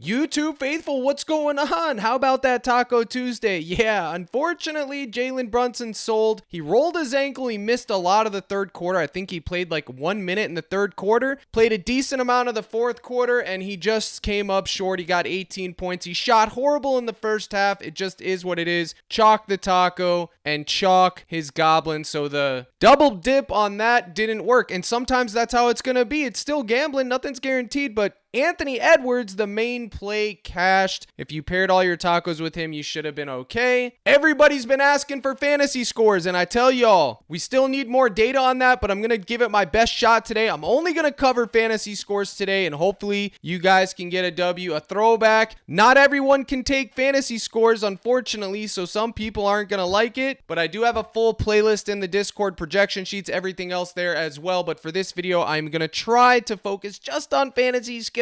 YouTube faithful, what's going on? How about that Taco Tuesday? Yeah, unfortunately, Jalen Brunson sold. He rolled his ankle. He missed a lot of the third quarter. I think he played like 1 minute in the third quarter, played a decent amount of the fourth quarter, and he just came up short. He got 18 points. He shot horrible in the first half. It just is what it is. Chalk the taco and chalk his goblin. So the double dip on that didn't work. And sometimes that's how it's going to be. It's still gambling. Nothing's guaranteed, but Anthony Edwards, the main play, cashed. If you paired all your tacos with him, you should have been okay. Everybody's been asking for fantasy scores, and I tell y'all, we still need more data on that, but I'm going to give it my best shot today. I'm only going to cover fantasy scores today, and hopefully you guys can get a W, a throwback. Not everyone can take fantasy scores, unfortunately, so some people aren't going to like it, but I do have a full playlist in the Discord, projection sheets, everything else there as well. But for this video, I'm going to try to focus just on fantasy scores,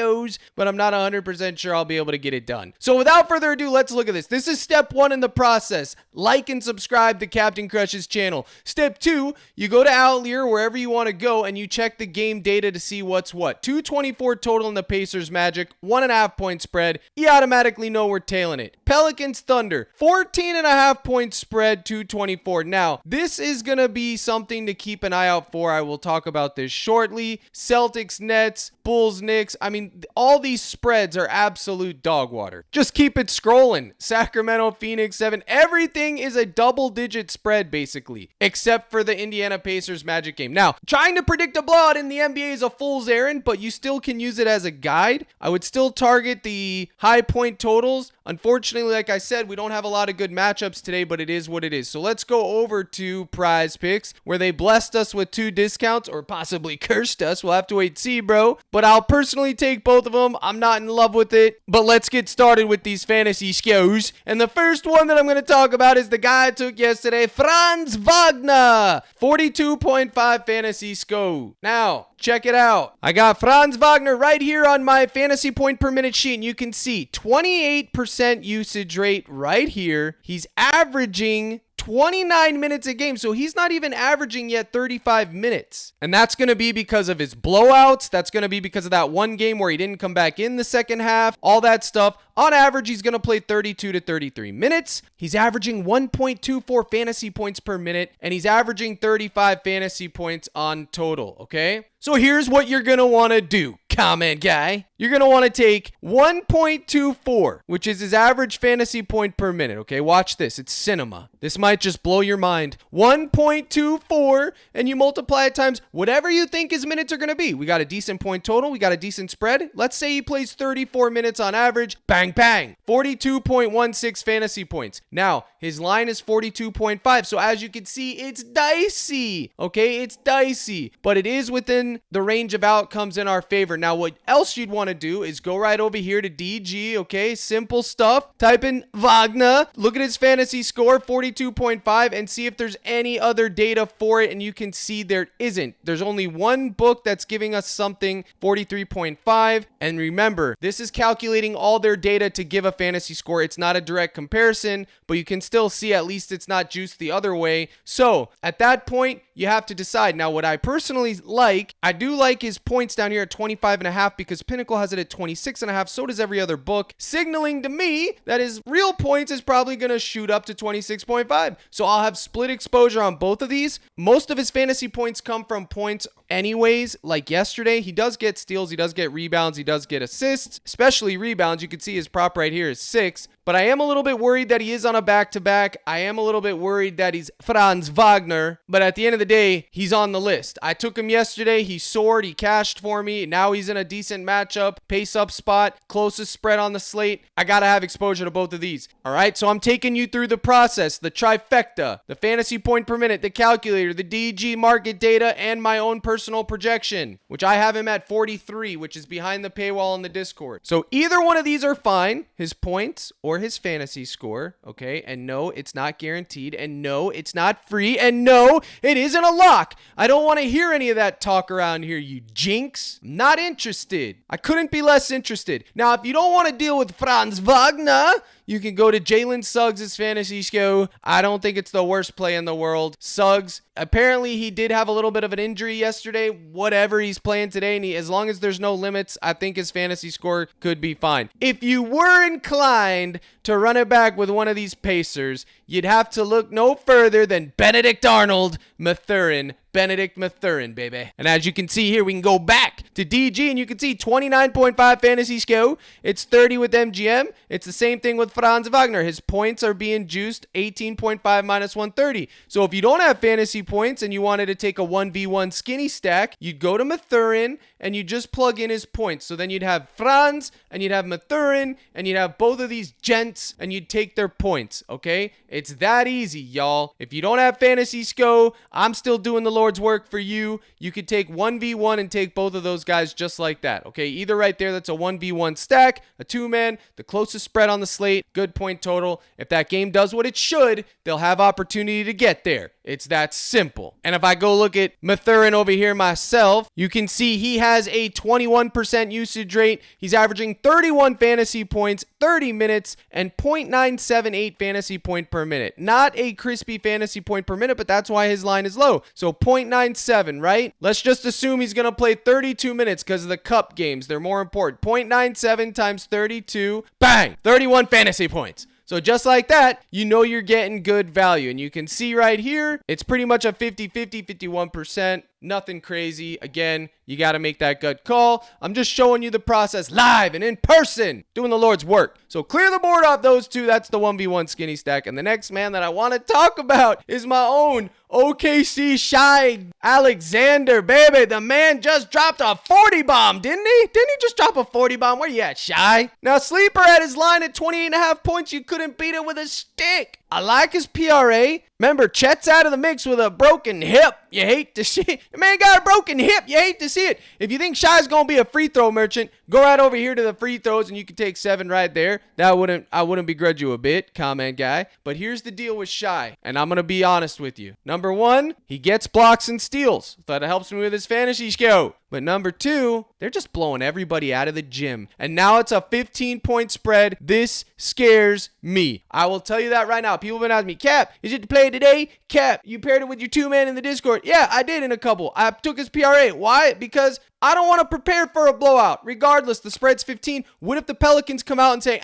but I'm not 100% sure I'll be able to get it done. So without further ado, let's look at this. This is step 1 in the process. Like and subscribe to Captain Crush's channel. Step 2, you go to Outlier, wherever you want to go, and you check the game data to see what's what. 224 total in the Pacers Magic, 1.5 point spread. You automatically know we're tailing it. Pelicans Thunder, 14.5 point spread, 224. Now, this is going to be something to keep an eye out for. I will talk about this shortly. Celtics Nets, Bulls Knicks. I mean, all these spreads are absolute dog water. Just keep it scrolling. Sacramento, Phoenix 7. Everything is a double-digit spread, basically, except for the Indiana Pacers Magic game. Now, trying to predict a blowout in the NBA is a fool's errand, but you still can use it as a guide. I would still target the high point totals. Unfortunately, like I said, we don't have a lot of good matchups today, but it is what it is. So let's go over to PrizePicks, where they blessed us with 2 discounts, or possibly cursed us. We'll have to wait and see, bro. But I'll personally take both of them. I'm not in love with it, but let's get started with these fantasy scores. And the first one that I'm going to talk about is the guy I took yesterday, Franz Wagner, 42.5 fantasy score. Now, check it out. I got Franz Wagner right here on my fantasy point per minute sheet, and you can see 28% usage rate right here. He's averaging 29 minutes a game, so he's not even averaging yet 35 minutes. And that's going to be because of his blowouts. That's going to be because of that one game where he didn't come back in the second half, all that stuff. On average, he's going to play 32 to 33 minutes. He's averaging 1.24 fantasy points per minute, and he's averaging 35 fantasy points on total, okay? So here's what you're going to want to do, comment guy. You're going to want to take 1.24, which is his average fantasy point per minute, okay? Watch this. It's cinema. This might just blow your mind. 1.24, and you multiply it times whatever you think his minutes are going to be. We got a decent point total. We got a decent spread. Let's say he plays 34 minutes on average. Bang, bang. 42.16 fantasy points. Now, his line is 42.5, so as you can see, it's dicey, okay? It's dicey, but it is within the range of outcomes in our favor. Now, what else you'd want to do is go right over here to DG, okay? Simple stuff. Type in Wagner, look at his fantasy score, 42.5, and see if there's any other data for it, and you can see there isn't. There's only one book that's giving us something, 43.5, and remember, this is calculating all their data to give a fantasy score. It's not a direct comparison, but you can still see at least it's not juiced the other way. So, at that point, you have to decide. Now, what I personally like, I do like his points down here at 25.5 because Pinnacle has it at 26.5. So does every other book, signaling to me that his real points is probably going to shoot up to 26.5. So I'll have split exposure on both of these. Most of his fantasy points come from points anyways. Like yesterday, he does get steals, he does get rebounds, he does get assists, especially rebounds. You can see his prop right here is 6. But I am a little bit worried that he is on a back-to-back. I am a little bit worried that he's Franz Wagner. But at the end of the day, he's on the list. I took him yesterday. He soared. He cashed for me. Now he's in a decent matchup. Pace-up spot. Closest spread on the slate. I got to have exposure to both of these. All right? So I'm taking you through the process. The trifecta. The fantasy point per minute. The calculator. The DG market data. And my own personal projection, which I have him at 43, which is behind the paywall in the Discord. So either one of these are fine. His points or his fantasy score, okay? And no, it's not guaranteed, and no, it's not free, and no, it isn't a lock. I don't want to hear any of that talk around here, you jinx. I'm not interested. I couldn't be less interested. Now, if you don't want to deal with Franz Wagner, you can go to Jalen Suggs' fantasy show. I don't think it's the worst play in the world. Suggs, apparently he did have a little bit of an injury yesterday. Whatever, he's playing today, and as long as there's no limits, I think his fantasy score could be fine. If you were inclined to run it back with one of these Pacers, you'd have to look no further than Benedict Arnold Mathurin. Benedict Mathurin, baby. And as you can see here, we can go back to DG, and you can see 29.5 fantasy score. It's 30 with MGM. It's the same thing with Franz Wagner. His points are being juiced 18.5 minus 130. So if you don't have fantasy points and you wanted to take a 1v1 skinny stack, you'd go to Mathurin and you just plug in his points. So then you'd have Franz and you'd have Mathurin and you'd have both of these gents and you'd take their points, okay? It's that easy, y'all. If you don't have fantasy score, I'm still doing the Lord's work for you. You could take 1v1 and take both of those guys just like that, okay? Either right there, that's a 1v1 stack, a two-man, the closest spread on the slate, good point total. If that game does what it should, they'll have opportunity to get there. It's that simple. And if I go look at Mathurin over here myself, you can see he has a 21% usage rate. He's averaging 31 fantasy points, 30 minutes, and 0.978 fantasy point per minute. Not a crispy fantasy point per minute, but that's why his line is low. So 0.97, right? Let's just assume he's going to play 32 minutes because of the cup games. They're more important. 0.97 times 32, bang, 31 fantasy points. So just like that, you know you're getting good value. And you can see right here, it's pretty much a 50-50, 51%. Nothing crazy. Again, you got to make that gut call. I'm just showing you the process live and in person, doing the Lord's work. So clear the board off those two. That's the 1v1 skinny stack. And the next man that I want to talk about is my own OKC Shai Alexander, baby. The man just dropped a 40 bomb, didn't he? Didn't he just drop a 40 bomb? Where you at, Shai? Now, Sleeper had his line at 28.5 points. You couldn't beat it with a stick. I like his PRA. Remember, Chet's out of the mix with a broken hip. You hate to see it. The man got a broken hip. You hate to see it. If you think Shai's going to be a free throw merchant, go right over here to the free throws and you can take 7 right there. I wouldn't begrudge you a bit, comment guy. But here's the deal with Shai, and I'm going to be honest with you. Number 1, he gets blocks and steals. That helps me with his fantasy score. But number 2, they're just blowing everybody out of the gym. And now it's a 15-point spread. This scares me. I will tell you that right now. People have been asking me, Cap, is it to play today? Cap, you paired it with your 2-man in the Discord. Yeah, I did in a couple. I took his PRA. Why? Because I don't want to prepare for a blowout. Regardless, the spread's 15. What if the Pelicans come out and say,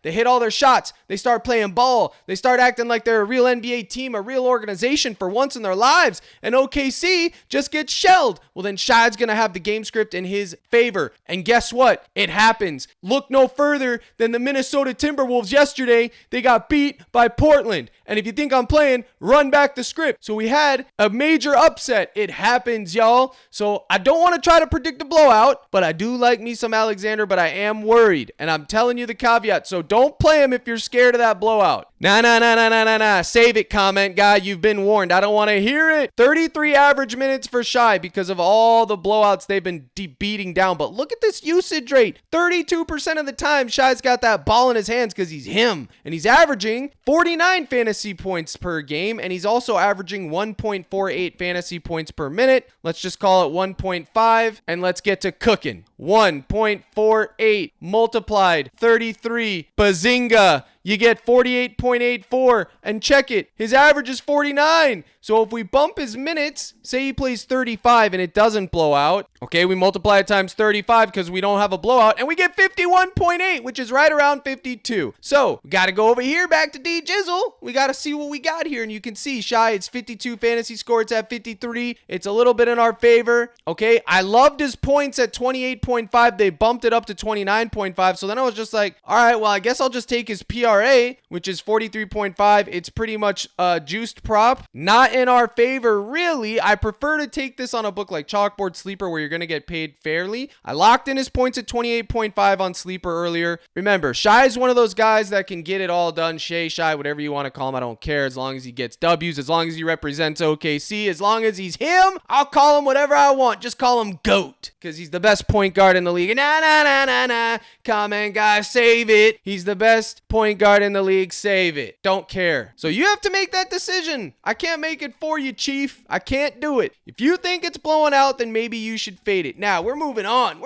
they hit all their shots. They start playing ball. They start acting like they're a real NBA team, a real organization for once in their lives. And OKC just gets shelled. Well, then Shai's going to have the game script in his favor. And guess what? It happens. Look no further than the Minnesota Timberwolves yesterday. They got beat by Portland. And if you think I'm playing, run back the script. So we had a major upset. It happens, y'all. So I don't want to try to predict a blowout, but I do like me some Alexander, but I am worried. And I'm telling you the caveat. So don't play him if you're scared of that blowout. Nah. Save it, comment guy. You've been warned. I don't want to hear it. 33 average minutes for Shai because of all the blowouts they've been beating down. But look at this usage rate. 32% of the time, Shai's got that ball in his hands because he's him. And he's averaging 49 fantasy points per game. And he's also averaging 1.48 fantasy points per minute. Let's just call it 1.5. And let's get to cooking. 1.48 multiplied 33. Bazinga. You get 48.84, and check it. His average is 49. So if we bump his minutes, say he plays 35 and it doesn't blow out, okay, we multiply it times 35 because we don't have a blowout, and we get 51.8, which is right around 52. So we got to go over here back to D Jizzle. We got to see what we got here, and you can see Shai, it's 52 fantasy score. It's at 53. It's a little bit in our favor, okay? I loved his points at 28.5. They bumped it up to 29.5. So then I was just like, all right, well, I guess I'll just take his PRA, which is 43.5. It's pretty much a juiced prop. Not in our favor, really. I prefer to take this on a book like Chalkboard Sleeper where you're going to get paid fairly. I locked in his points at 28.5 on Sleeper earlier. Remember, Shai is one of those guys that can get it all done. Shai, whatever you want to call him, I don't care. As long as he gets W's, as long as he represents OKC, as long as he's him, I'll call him whatever I want. Just call him GOAT because he's the best point guard in the league. Nah. Comment, guys, save it. He's the best point guard in the league. Save it. Don't care. So you have to make that decision. I can't make it for you, Chief. I can't do it. If you think it's blowing out, then maybe you should fade it. Now, we're moving on.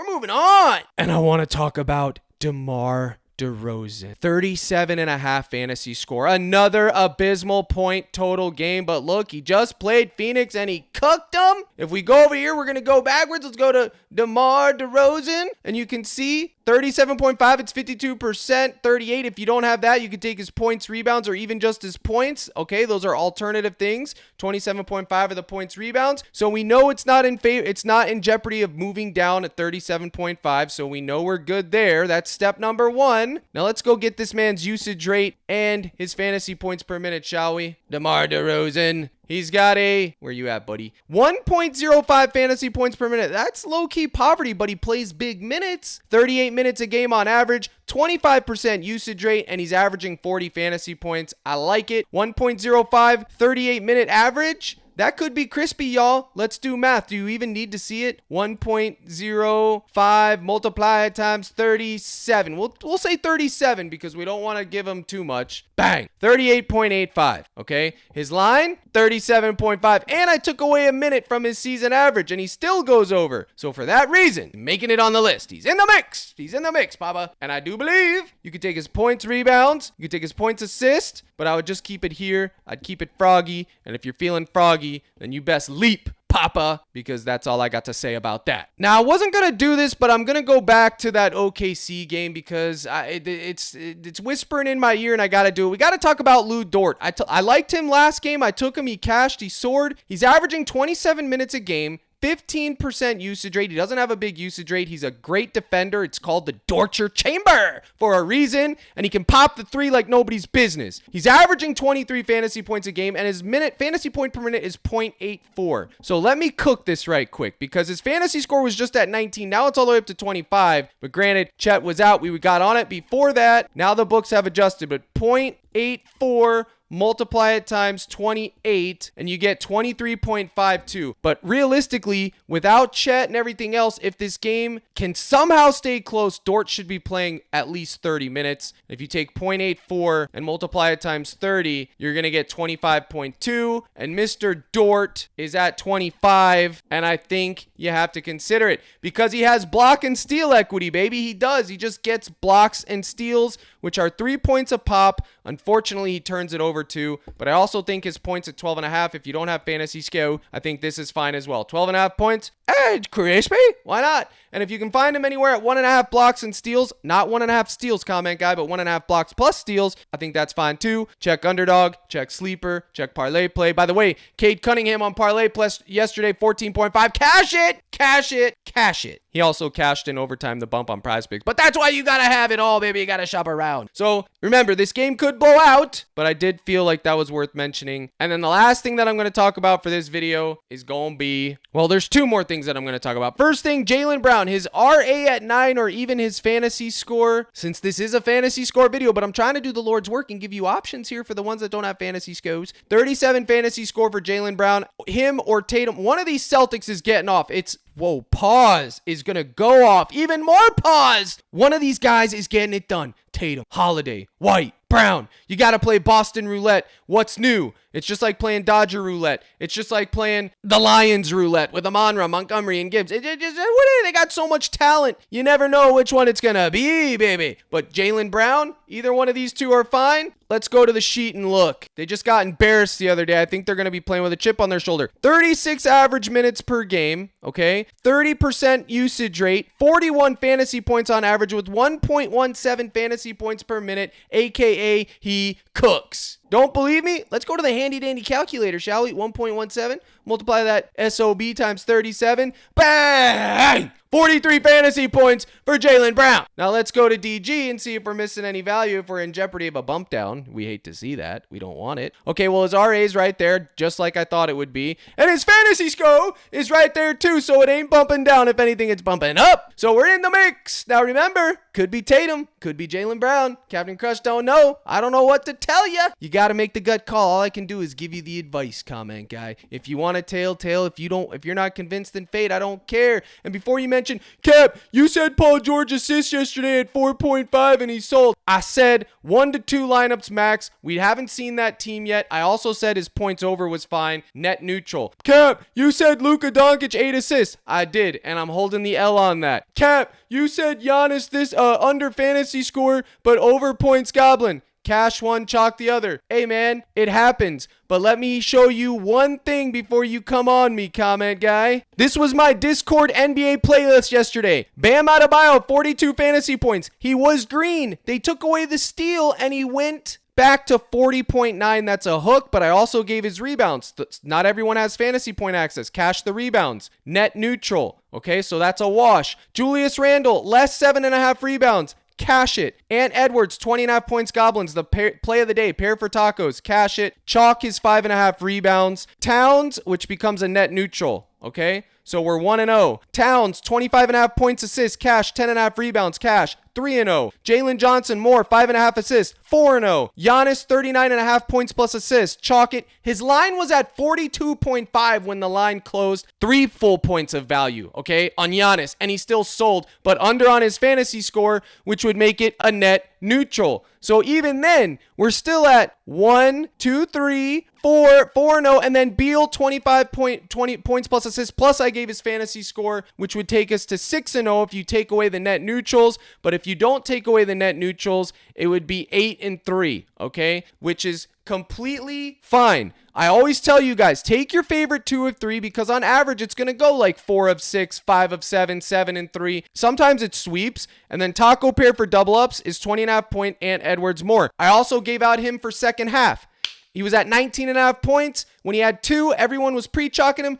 And I want to talk about DeMar DeRozan. 37.5 fantasy score. Another abysmal point total game. But look, he just played Phoenix and he cooked them. If we go over here, we're going to go backwards. Let's go to DeMar DeRozan. And you can see 37.5, it's 52%. 38, if you don't have that, you can take his points, rebounds, or even just his points. Okay, those are alternative things. 27.5 are the points, rebounds. So we know it's not in jeopardy of moving down at 37.5. So we know we're good there. That's step number one. Now let's go get this man's usage rate and his fantasy points per minute, shall we? DeMar DeRozan. He's got where you at, buddy? 1.05 fantasy points per minute. That's low-key poverty, but he plays big minutes. 38 minutes a game on average, 25% usage rate, and he's averaging 40 fantasy points. I like it. 1.05, 38-minute average. That could be crispy, y'all. Let's do math. Do you even need to see it? 1.05 multiply times 37. We'll say 37 because we don't want to give him too much. Bang. 38.85. Okay. His line, 37.5. And I took away a minute from his season average, and he still goes over. So for that reason, making it on the list. He's in the mix. He's in the mix, Papa. And I do believe you could take his points, rebounds. You could take his points, assist. But I would just keep it here. I'd keep it froggy. And if you're feeling froggy, then you best leap, Papa, because that's all I got to say about that. Now, I wasn't going to do this, but I'm going to go back to that OKC game because it's whispering in my ear and I got to do it. We got to talk about Lou Dort. I liked him last game. I took him. He cashed. He soared. He's averaging 27 minutes a game. 15% usage rate. He doesn't have a big usage rate. He's a great defender. It's called the Dortcher Chamber for a reason, and he can pop the three like nobody's business. He's averaging 23 fantasy points a game, and his fantasy point per minute is 0.84. So let me cook this right quick because his fantasy score was just at 19. Now it's all the way up to 25. But granted, Chet was out. We got on it before that. Now the books have adjusted, but 0.84 multiply it times 28 and you get 23.52. But realistically, without Chet and everything else, if this game can somehow stay close, Dort should be playing at least 30 minutes. If you take 0.84 and multiply it times 30, you're going to get 25.2. And Mr. Dort is at 25. And I think you have to consider it because he has block and steal equity, baby. He does. He just gets blocks and steals, which are 3 points a pop. Unfortunately, he turns it over to, but I also think his points at 12.5. If you don't have fantasy skill, I think this is fine as well. 12.5 points. Hey, crispy. Why not? And if you can find him anywhere at 1.5 blocks and steals, not 1.5 steals, comment guy, but 1.5 blocks plus steals, I think that's fine too. Check underdog, check sleeper, check parlay play. By the way, Cade Cunningham on parlay plus yesterday, 14.5. Cash it, cash it, cash it. He also cashed in overtime the bump on PrizePicks, but that's why you gotta have it all, baby. You gotta shop around. So remember, this game could blow out, but I did feel like that was worth mentioning. And then the last thing that I'm gonna talk about for this video is gonna be, well, there's two more things that I'm gonna talk about. First thing, Jaylen Brown, his RA at 9 or even his fantasy score, since this is a fantasy score video, but I'm trying to do the Lord's work and give you options here for the ones that don't have fantasy scores. 37 fantasy score for Jaylen Brown. Him or Tatum, one of these Celtics is getting off. Whoa, pause is going to go off. Even more pause. One of these guys is getting it done. Tatum, Holiday, White, Brown. You got to play Boston roulette. What's new? It's just like playing Dodger roulette. It's just like playing the Lions roulette with Amon-Ra, Montgomery, and Gibbs. They got so much talent. You never know which one it's going to be, baby. But Jaylen Brown, either one of these two are fine. Let's go to the sheet and look. They just got embarrassed the other day. I think they're going to be playing with a chip on their shoulder. 36 average minutes per game, okay? 30% usage rate, 41 fantasy points on average with 1.17 fantasy points per minute, aka he cooks. Don't believe me? Let's go to the handy dandy calculator, shall we? 1.17, multiply that SOB times 37. Bang! 43 fantasy points for Jaylen Brown. Now let's go to DG and see if we're missing any value, if we're in jeopardy of a bump down. We hate to see that. We don't want it. Okay, well, his RA is right there, just like I thought it would be. And his fantasy score is right there too, so it ain't bumping down. If anything, it's bumping up. So we're in the mix. Now remember, could be Tatum, could be Jaylen Brown. Captain Crush don't know. I don't know what to tell you. You got to make the gut call. All I can do is give you the advice, comment guy. If you want to tail. If you're not convinced, then fade. I don't care. And before you mention mentioned, Cap, you said Paul George assists yesterday at 4.5 and he sold. I said 1 to 2 lineups max. We haven't seen that team yet. I also said his points over was fine. Net neutral. Cap, you said Luka Doncic 8 assists. I did, and I'm holding the L on that. Cap, you said Giannis this under fantasy score, but over points goblin. Cash one, chalk the other. Hey man, it happens. But let me show you one thing before you come on me, comment guy. This was my Discord NBA playlist yesterday. Bam Adebayo, 42 fantasy points. He was green. They took away the steal and he went back to 40.9. That's a hook, but I also gave his rebounds. Not everyone has fantasy point access. Cash the rebounds. Net neutral. Okay, so that's a wash. Julius Randle, less 7.5 rebounds. Cash it. Ant Edwards, 20.5 points goblins. The play of the day. Pair for tacos. Cash it. Chalk his 5.5 rebounds. Towns, which becomes a net neutral. Okay? So we're 1-0. Towns, 25.5 points assists. Cash, 10.5 rebounds. Cash, 3-0. Jalen Johnson, more, 5.5 assists. 4-0. Giannis, 39.5 points plus assists. Chalk it. His line was at 42.5 when the line closed. 3 full points of value, okay, on Giannis. And he still sold, but under on his fantasy score, which would make it a net neutral. So even then, we're still at 1, 2, 3, 4, 4-0, and then Beal 20 points plus assists, plus I gave his fantasy score, which would take us to 6-0 if you take away the net neutrals. But if you don't take away the net neutrals, it would be 8-3, okay, which is completely fine. I always tell you guys, take your favorite 2 of 3 because on average it's going to go like 4 of 6, 5 of 7, 7-3. Sometimes it sweeps, and then taco pair for double ups is 20.5 point Ant Edwards more. I also gave out him for second half. He was at 19.5 points. When he had 2, everyone was pre-chalking him.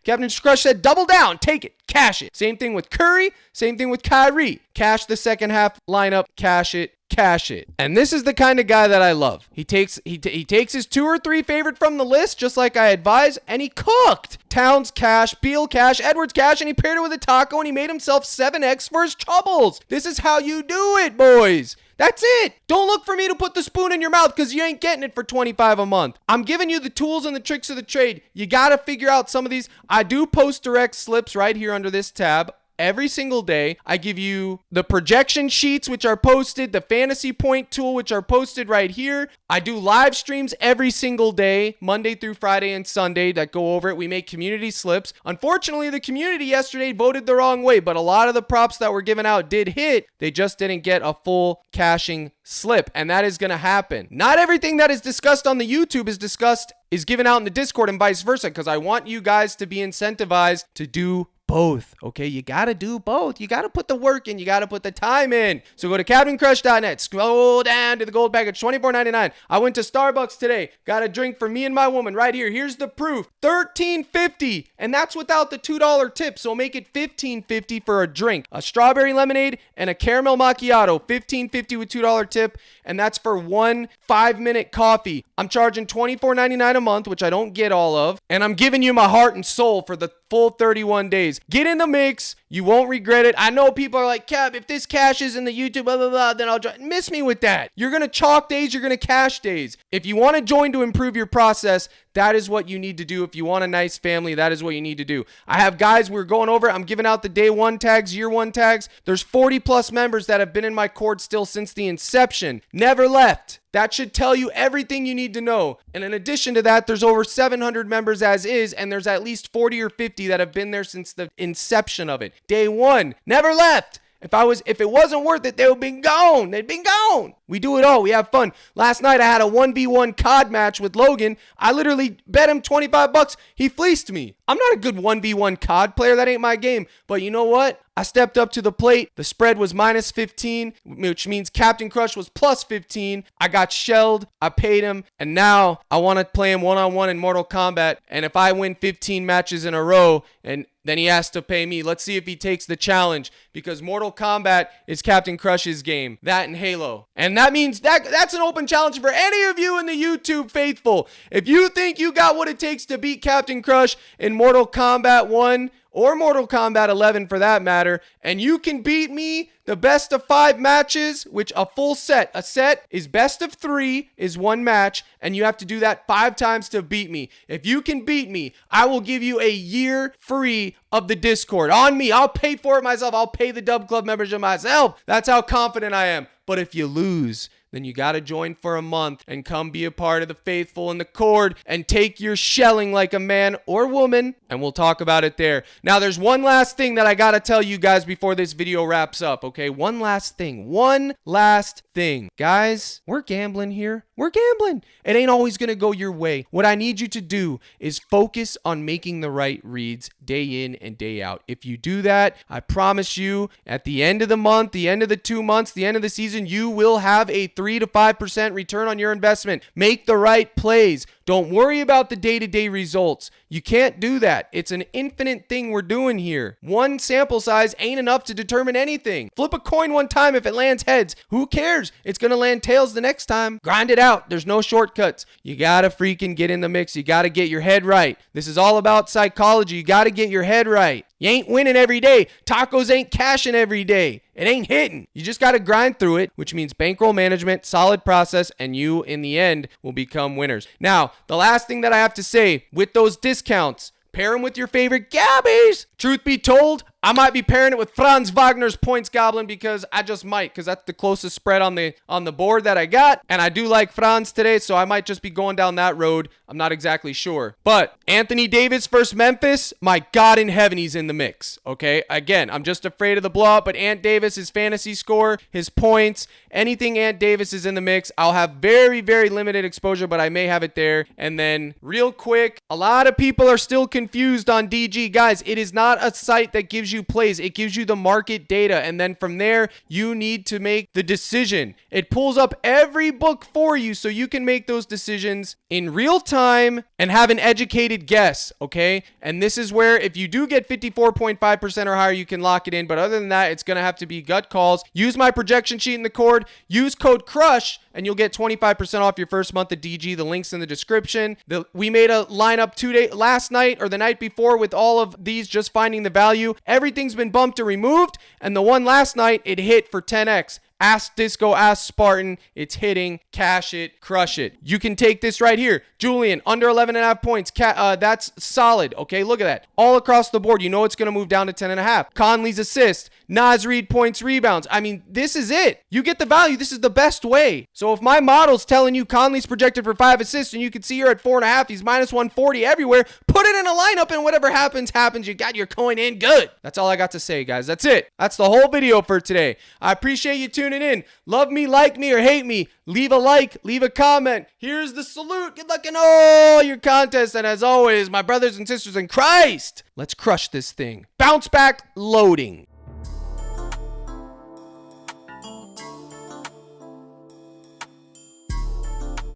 Captain Crush said, double down, take it, cash it. Same thing with Curry, same thing with Kyrie. Cash the second half lineup, cash it. And this is the kind of guy that I love. He takes his 2 or 3 favorite from the list, just like I advised, and he cooked. Towns cash, Beal cash, Edwards cash, and he paired it with a taco, and he made himself 7x for his troubles. This is how you do it, boys. That's it. Don't look for me to put the spoon in your mouth because you ain't getting it for $25 a month. I'm giving you the tools and the tricks of the trade. You got to figure out some of these. I do post direct slips right here under this tab. Every single day, I give you the projection sheets, which are posted, the fantasy point tool, which are posted right here. I do live streams every single day, Monday through Friday and Sunday, that go over it. We make community slips. Unfortunately, the community yesterday voted the wrong way, but a lot of the props that were given out did hit. They just didn't get a full cashing slip, and that is going to happen. Not everything that is discussed on the YouTube is given out in the Discord and vice versa, because I want you guys to be incentivized to do both, okay? You got to do both. You got to put the work in. You got to put the time in. So go to CaptainCrush.net. Scroll down to the gold package, $24.99. I went to Starbucks today. Got a drink for me and my woman right here. Here's the proof. $13.50. And that's without the $2 tip. So make it $15.50 for a drink. A strawberry lemonade and a caramel macchiato. $15.50 with $2 tip. And that's for 1 5-minute coffee. I'm charging $24.99 a month, which I don't get all of. And I'm giving you my heart and soul for the full 31 days. Get in the mix. You won't regret it. I know people are like, Cap, if this cashes in the YouTube, blah, blah, blah, then I'll join. Miss me with that. You're going to chalk days. You're going to cash days. If you want to join to improve your process, that is what you need to do. If you want a nice family, that is what you need to do. I have guys, we're going over. I'm giving out the day 1 tags, year 1 tags. There's 40 plus members that have been in my court still since the inception. Never left. That should tell you everything you need to know. And in addition to that, there's over 700 members as is, and there's at least 40 or 50 that have been there since the inception of it. Day 1, never left. If it wasn't worth it, they would have been gone. They'd been gone. We do it all. We have fun. Last night I had a 1v1 COD match with Logan. I literally bet him $25. He fleeced me. I'm not a good 1v1 COD player. That ain't my game. But you know what? I stepped up to the plate. The spread was minus 15, which means Captain Crush was plus 15. I got shelled. I paid him. And now I want to play him one-on-one in Mortal Kombat. And if I win 15 matches in a row, and then he has to pay me. Let's see if he takes the challenge, because Mortal Kombat is Captain Crush's game. That and Halo. And that means that's an open challenge for any of you in the YouTube faithful. If you think you got what it takes to beat Captain Crush in Mortal Kombat 1 or Mortal Kombat 11 for that matter, and you can beat me, the best of 5 matches, which a set is best of 3 is 1 match, and you have to do that 5 times to beat me. If you can beat me, I will give you a year free of the Discord. On me, I'll pay for it myself. I'll pay the Dub Club membership myself. That's how confident I am. But if you lose, then you got to join for a month and come be a part of the faithful and the cord and take your shelling like a man or woman, and we'll talk about it there. Now, there's one last thing that I got to tell you guys before this video wraps up, okay? One last thing. Guys, we're gambling here. We're gambling. It ain't always going to go your way. What I need you to do is focus on making the right reads day in and day out. If you do that, I promise you, at the end of the month, the end of the 2 months, the end of the season, you will have a 3 to 5% return on your investment. Make the right plays. Don't worry about the day-to-day results. You can't do that. It's an infinite thing we're doing here. One sample size ain't enough to determine anything. Flip a coin one time. If it lands heads, who cares? It's going to land tails the next time. Grind it out. There's no shortcuts. You got to freaking get in the mix. You got to get your head right. This is all about psychology. You got to get your head right. You ain't winning every day. Tacos ain't cashing every day. It ain't hitting. You just got to grind through it, which means bankroll management, solid process, and you, in the end, will become winners. Now, the last thing that I have to say, with those discounts, pair them with your favorite Gabbies. Truth be told, I might be pairing it with Franz Wagner's Points Goblin because I just might, because that's the closest spread on the board that I got. And I do like Franz today, so I might just be going down that road. I'm not exactly sure. But Anthony Davis versus Memphis, my God in heaven, he's in the mix. Okay, again, I'm just afraid of the blowout, but Ant Davis, his fantasy score, his points, anything Ant Davis is in the mix. I'll have very, very limited exposure, but I may have it there. And then real quick, a lot of people are still confused on DG. Guys, it is not a site that gives you plays. It gives you the market data, and then from there you need to make the decision. It pulls up every book for you so you can make those decisions in real time and have an educated guess, okay? And this is where if you do get 54.5% or higher, you can lock it in, but other than that, it's going to have to be gut calls. Use my projection sheet in the cord, use code CRUSH, and you'll get 25% off your first month of DG. The link's in the description. We made a lineup last night or the night before with all of these, just finding the value. Everything's been bumped or removed, and the one last night, it hit for 10x. Ask Disco, ask Spartan. It's hitting. Cash it. Crush it. You can take this right here. Julian, under 11.5 points. That's solid. Okay, look at that. All across the board. You know it's going to move down to 10.5. Conley's assist. Naz Reid points, rebounds. I mean, this is it. You get the value. This is the best way. So if my model's telling you Conley's projected for 5 assists and you can see her at 4.5, he's minus 140 everywhere, put it in a lineup and whatever happens, happens. You got your coin in. Good. That's all I got to say, guys. That's it. That's the whole video for today. I appreciate you tuning in. Love me, like me, or hate me. Leave a like, leave a comment. Here's the salute. Good luck in all your contests. And as always, my brothers and sisters in Christ, let's crush this thing. Bounce back loading.